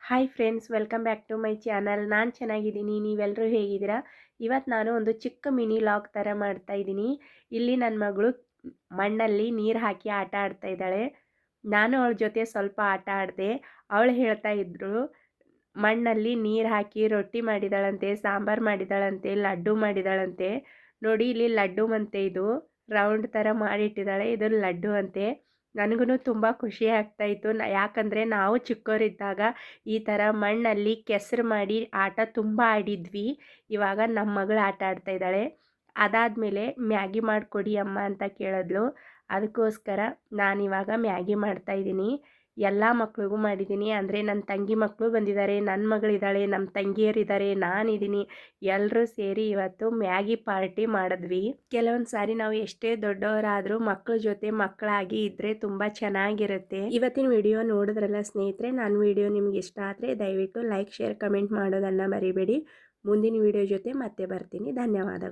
Hi friends, welcome back to my channel. ನಾನು ಚೆನ್ನಾಗಿದ್ದೀನಿ, ನೀವೆಲ್ಲರೂ ಹೇಗಿದ್ದೀರಾ? ಇವತ್ತು ನಾನು ಒಂದು ಚಿಕ್ಕ ಮಿನಿ ಲಾಗ್ ಥರ ಮಾಡ್ತಾ ಇದ್ದೀನಿ. ಇಲ್ಲಿ ನನ್ನ ಮಗಳು ಮಣ್ಣಲ್ಲಿ ನೀರು ಹಾಕಿ ಆಟ ಆಡ್ತಾ ಇದ್ದಾಳೆ. ನಾನು ಅವಳ ಜೊತೆ ಸ್ವಲ್ಪ ಆಟ ಆಡಿದೆ. ಅವಳು ಹೇಳ್ತಾ ಇದ್ದರು, ಮಣ್ಣಲ್ಲಿ ನೀರು ಹಾಕಿ ರೊಟ್ಟಿ ಮಾಡಿದಾಳಂತೆ, ಸಾಂಬಾರು ಮಾಡಿದಾಳಂತೆ, ಲಡ್ಡು ಮಾಡಿದಾಳಂತೆ. ನೋಡಿ, ಇಲ್ಲಿ ಲಡ್ಡು ಅಂತೆ, ಇದು ರೌಂಡ್ ಥರ ಮಾಡಿಟ್ಟಿದ್ದಾಳೆ, ಇದು ಲಡ್ಡು ಅಂತೆ. ನನಗೂ ತುಂಬ ಖುಷಿ ಆಗ್ತಾಯಿತ್ತು. ಯಾಕಂದರೆ ನಾವು ಚಿಕ್ಕವರಿದ್ದಾಗ ಈ ಥರ ಮಣ್ಣಲ್ಲಿ ಕೆಸರು ಮಾಡಿ ಆಟ ತುಂಬ ಆಡಿದ್ವಿ. ಇವಾಗ ನಮ್ಮ ಮಗಳು ಆಟ ಆಡ್ತಾ ಇದ್ದಾಳೆ. ಅದಾದಮೇಲೆ ಮ್ಯಾಗಿ ಮಾಡಿಕೊಡಿ ಅಮ್ಮ ಅಂತ ಕೇಳಿದ್ಲು. ಅದಕ್ಕೋಸ್ಕರ ನಾನಿವಾಗ ಮ್ಯಾಗಿ ಮಾಡ್ತಾಯಿದ್ದೀನಿ. ಎಲ್ಲ ಮಕ್ಳಿಗೂ ಮಾಡಿದ್ದೀನಿ. ಅಂದರೆ ನನ್ನ ತಂಗಿ ಮಕ್ಕಳು ಬಂದಿದ್ದಾರೆ, ನನ್ನ ಮಗಳಿದ್ದಾಳೆ, ನಮ್ಮ ತಂಗಿಯರಿದ್ದಾರೆ, ನಾನಿದ್ದೀನಿ. ಎಲ್ಲರೂ ಸೇರಿ ಇವತ್ತು ಮ್ಯಾಗಿ ಪಾರ್ಟಿ ಮಾಡಿದ್ವಿ. ಕೆಲವೊಂದು ಸಾರಿ ನಾವು ಎಷ್ಟೇ ದೊಡ್ಡವರಾದರೂ ಮಕ್ಕಳ ಜೊತೆ ಮಕ್ಕಳಾಗಿ ಇದ್ದರೆ ತುಂಬ ಚೆನ್ನಾಗಿರುತ್ತೆ. ಇವತ್ತಿನ ವಿಡಿಯೋ ನೋಡಿದ್ರಲ್ಲ ಸ್ನೇಹಿತರೆ, ನನ್ನ ವಿಡಿಯೋ ನಿಮ್ಗೆ ಇಷ್ಟ ಆದರೆ ದಯವಿಟ್ಟು ಲೈಕ್, ಶೇರ್, ಕಮೆಂಟ್ ಮಾಡೋದನ್ನು ಮರಿಬೇಡಿ. ಮುಂದಿನ ವಿಡಿಯೋ ಜೊತೆ ಮತ್ತೆ ಬರ್ತೀನಿ. ಧನ್ಯವಾದಗಳು.